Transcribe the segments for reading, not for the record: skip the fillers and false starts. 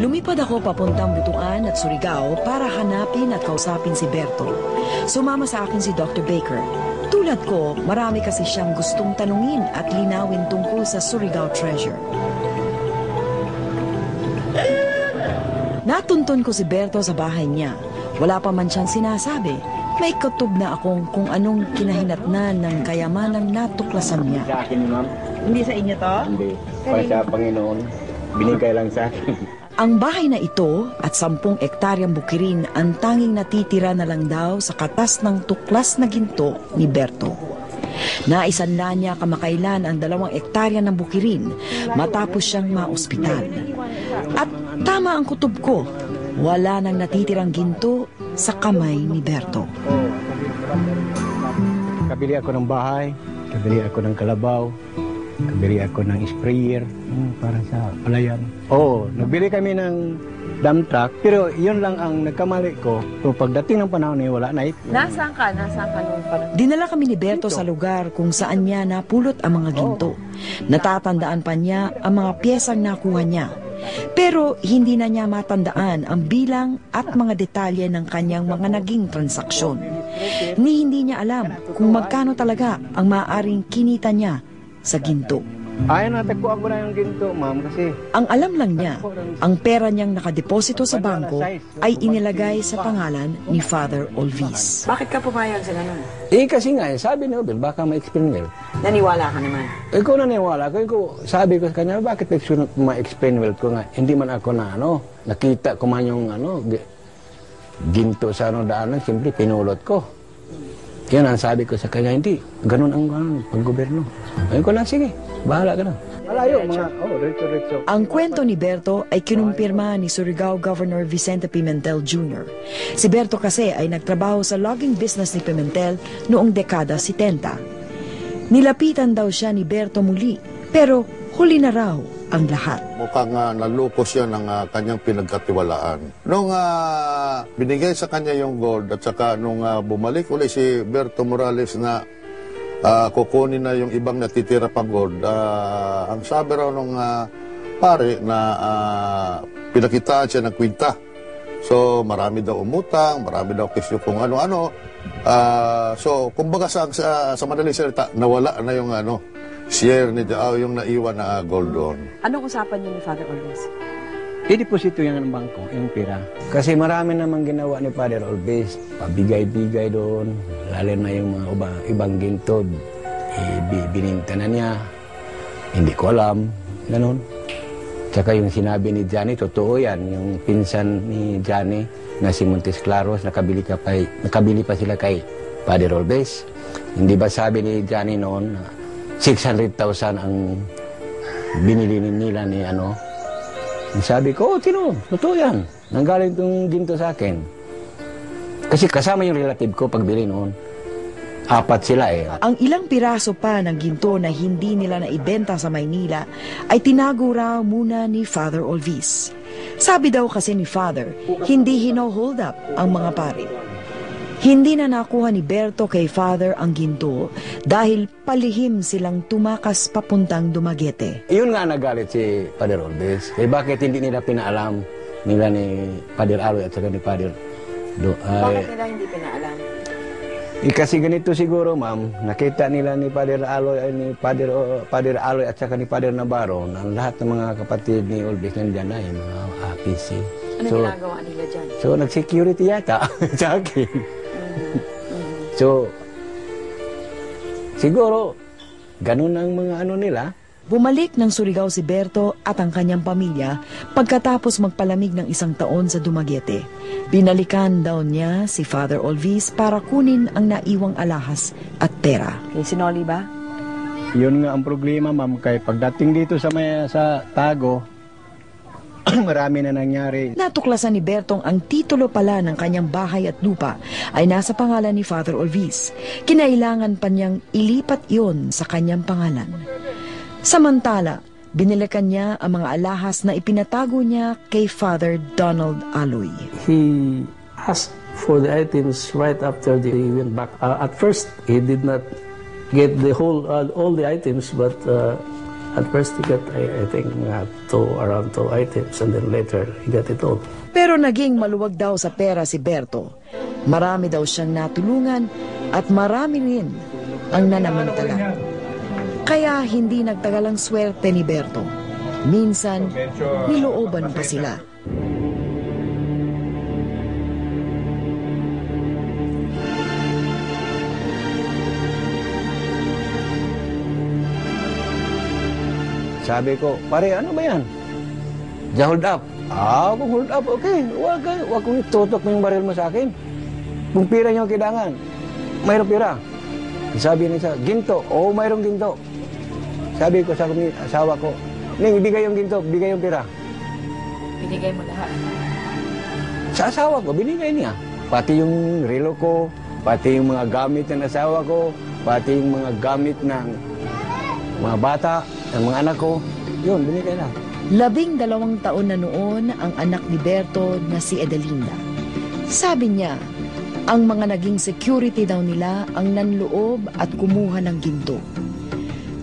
Lumipad ako papuntang Butuan at Surigao para hanapin at kausapin si Berto. Sumama sa akin si Dr. Baker. Tulad ko, marami kasi siyang gustong tanungin at linawin tungkol sa Surigao Treasure. Natuntun ko si Berto sa bahay niya. Wala pa man siyang sinasabi. May kutub na akong kung anong kinahinatnan ng kayamanang natuklasan niya. Sa akin, ma'am? Hindi sa inyo to? Hindi. Para sa Panginoon. Binigay lang sa akin. Ang bahay na ito at 10 ektaryang bukirin ang tanging natitira na lang daw sa katas ng tuklas na ginto ni Berto. Naisanla niya kamakailan ang 2 ektarya ng bukirin matapos siyang maospital. At tama ang kutob ko, wala nang natitirang ginto sa kamay ni Berto. Kabili ako ng bahay, kabili ako ng kalabaw, kabili ako ng sprayer para sa palayan. Nagbili kami ng dump truck, pero yun lang ang nagkamali ko. So pagdating ng panahon wala na. Nasaan ka? Nasaan ka nung panahon? Dinala kami ni Berto sa lugar kung saan niya napulot ang mga ginto. Natatandaan pa niya ang mga piyesang nakuha niya. Pero hindi na niya matandaan ang bilang at mga detalye ng kanyang mga naging transaksyon. Hindi niya alam kung magkano talaga ang maaaring kinita niya sa ginto. Ayaw natagpuan ko na yung ginto, ma'am, kasi... Ang alam lang niya, ang pera niyang nakadeposito sa bangko ay inilagay sa pangalan ni Father Olvis. Bakit ka pumayag sa ganun? Kasi nga, sabi ni Obel, baka ma-explain well. Naniwala ka naman? Ikaw naniwala ko. Sabi ko sa kanya, bakit ma-explain well ko nga? Hindi man ako na, nakita ko man yung, ginto sa daanan, siyempre pinulot ko. Yan ang sabi ko sa kanya, hindi. Ganun ang pag-gobyerno. Ayun ko lang, sige, bahala ka na. Malayo, diretso. Ang kwento ni Berto ay kinumpirma ni Surigao Governor Vicente Pimentel Jr. Si Berto kasi ay nagtrabaho sa logging business ni Pimentel noong dekada 70. Nilapitan daw siya ni Berto muli, pero huli na raw ang lahat. Mukhang naloko siya ng kanyang pinagkatiwalaan. Nung binigay sa kanya yung gold at saka nung bumalik uli si Berto Morales na kukunin na yung ibang natitira pang gold, ang sabi raw nung pare na pinakitaan siya ng kwinta. So marami daw umutang, marami daw kisyo kung ano-ano. So kumbaga sa madaling salita, nawala na yung share ni yung naiwan na gold doon. Anong usapan niyo ni Father Olvis? I-deposito yan ng bangko, yung pera. Kasi marami namang ginawa ni Father Olvis. Pabigay-bigay doon. Lalo na yung mga ibang ginto. Bininta na niya. Hindi ko alam. Ganon. Tsaka yung sinabi ni Johnny, totoo yan. Yung pinsan ni Johnny na si Montes Claros, nakabili pa sila kay Father Olvis. Hindi ba sabi ni Johnny noon, 600,000 ang binili nila ni Sabi ko, totoo yan. Nanggaling itong ginto sa akin. Kasi kasama yung relative ko pagbili noon. 4 sila Ang ilang piraso pa ng ginto na hindi nila naibenta sa Maynila ay tinago raw muna ni Father Olvis. Sabi daw kasi ni Father, hindi hino-hold up ang mga pare. Hindi na nakuha ni Berto kay Father ang ginto dahil palihim silang tumakas papuntang Dumaguete. Iyon nga nagalit si Father Olvis. Bakit hindi nila pinaalam nila ni Father Aloy at saka ni Father Bakit nila hindi pinaalam? Kasi ganito siguro, ma'am, nakita nila ni Father Aloy, Father Aloy at saka ni Father Navarro na lahat ng mga kapatid ni Olvis nandiyan na yung mga APC. Ano ginagawa nila dyan? So nag-security yata sa akin. So, siguro, ganun ang mga nila. Bumalik ng Surigao si Berto at ang kanyang pamilya pagkatapos magpalamig ng 1 taon sa Dumaguete. Binalikan daw niya si Father Olvis para kunin ang naiwang alahas at pera. Sinoli ba? Yun nga ang problema, ma'am, kay pagdating dito sa Tago, marami na nangyari. Natuklasan ni Bertong ang titulo pala ng kanyang bahay at lupa ay nasa pangalan ni Father Olvis. Kinailangan pa niyang ilipat iyon sa kanyang pangalan. Samantala, binilikan niya ang mga alahas na ipinatago niya kay Father Donald Aloy. He asked for the items right after they went back. At first, he did not get the whole all the items, but at first he got, I think, around 2 items, and then later he got it all. Pero naging maluwag daw sa pera si Berto. Marami daw siyang natulungan at marami rin ang nanamantala. Kaya hindi nagtagal ang swerte ni Berto. Minsan, nilooban pa sila. Sabi ko, pare, ano ba yan? Diyan hold up. Kung hold up, okay. Huwag kong itutok mo yung baril mo sa akin. Kung pira niyo kailangan, mayroong pira. Sabi niya, ginto. Mayroong ginto. Sabi ko sa asawa ko, Ning, ibigay yung ginto, bigay yung pira. Binigay mo lahat. Sa asawa ko, binigay niya. Pati yung relo ko, pati yung mga gamit ng asawa ko, pati yung mga gamit ng mga bata, ng mga anak ko. Yun, binigay na. 12 taon na noon ang anak ni Berto na si Edelinda. Sabi niya, ang mga naging security daw nila ang nanloob at kumuha ng ginto.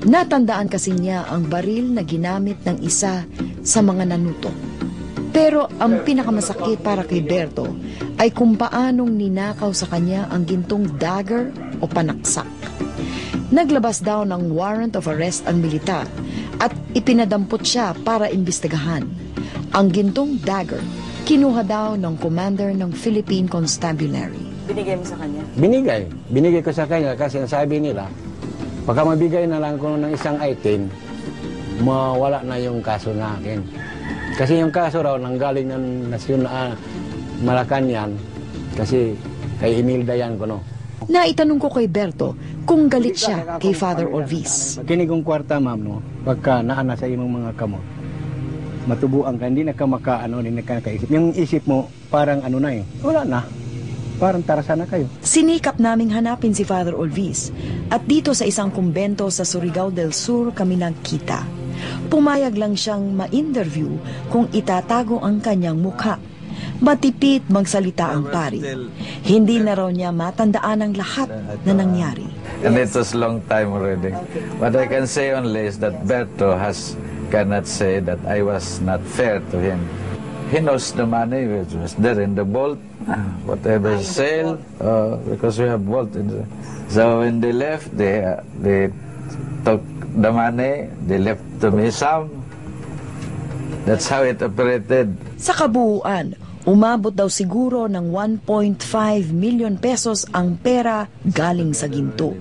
Natandaan kasi niya ang baril na ginamit ng isa sa mga nanuto. Pero ang pinakamasakit para kay Berto ay kung paanong ninakaw sa kanya ang gintong dagger o panaksak. Naglabas daw ng warrant of arrest ang militar at ipinadampot siya para imbestigahan. Ang gintong dagger, kinuha daw ng commander ng Philippine Constabulary. Binigay mo sa kanya? Binigay. Binigay ko sa kanya kasi sabi nila, pagka mabigay na lang ko ng isang item, mawala na yung kaso na akin. Kasi yung kaso raw nanggaling ng Malacanang kasi kay Imelda yan ko, no? Naitanong ko kay Berto kung galit siya kay Father Orvis. Kinigong kwarta, ma'am, no? Pagka naana sa imong mga kamot, matubuan ka, hindi na ka hindi na ka nakaisip. Yung isip mo, parang wala na. Parang tarasa na kayo. Sinikap naming hanapin si Father Orvis at dito sa isang kumbento sa Surigao del Sur kami nagkita. Pumayag lang siyang ma-interview kung itatago ang kanyang mukha. Matipid magsalita ang pari. Hindi na raw niya matandaan ang lahat na nangyari. And it was long time already. What I can say only is that Berto cannot say that I was not fair to him. He knows the money which was there in the vault, whatever sale, because we have vault in the... So when they left, they took the money, they left to me some. That's how it operated. Sa kabuuan, umabot daw siguro ng 1.5 million pesos ang pera galing sa ginto.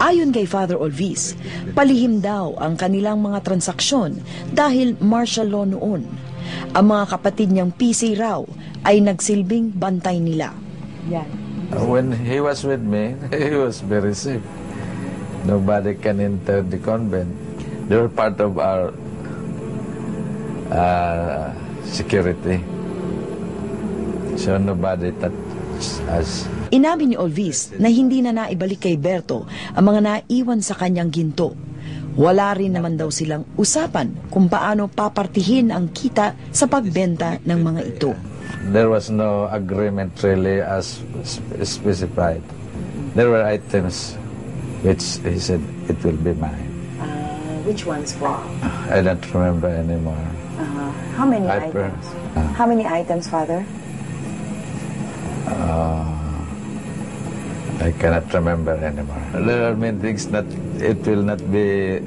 Ayon kay Father Orvis, palihim daw ang kanilang mga transaksyon dahil martial law noon. Ang mga kapatid niyang PC raw ay nagsilbing bantay nila. Yan. When he was with me, he was very safe. Nobody can enter the convent. They were part of our security. So nobody touched us. Inabi ni Orvis na hindi na naibalik kay Berto ang mga naiwan sa kanyang ginto. Wala rin naman daw silang usapan kung paano papartihin ang kita sa pagbenta ng mga ito. There was no agreement really as specified. There were items which he said it will be mine. Which ones po? I don't remember anymore. How many Hyper. items? How many items, Father? I cannot remember anymore. There are many things that it will not be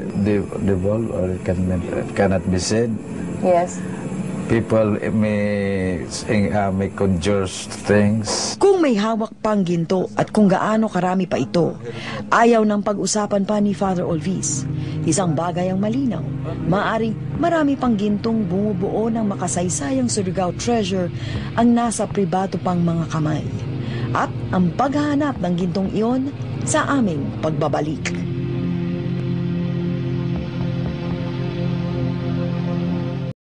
divulged or it cannot be said. Yes. People may conjure things. Kung may hawak pang ginto at kung gaano karami pa ito, ayaw ng pag-usapan pa ni Father Orvis. Isang bagay ang malinaw, maaring marami pang gintong bumubuo ng makasaysayang Surigao treasure ang nasa pribado pang mga kamay. At ang paghahanap ng gintong iyon sa aming pagbabalik.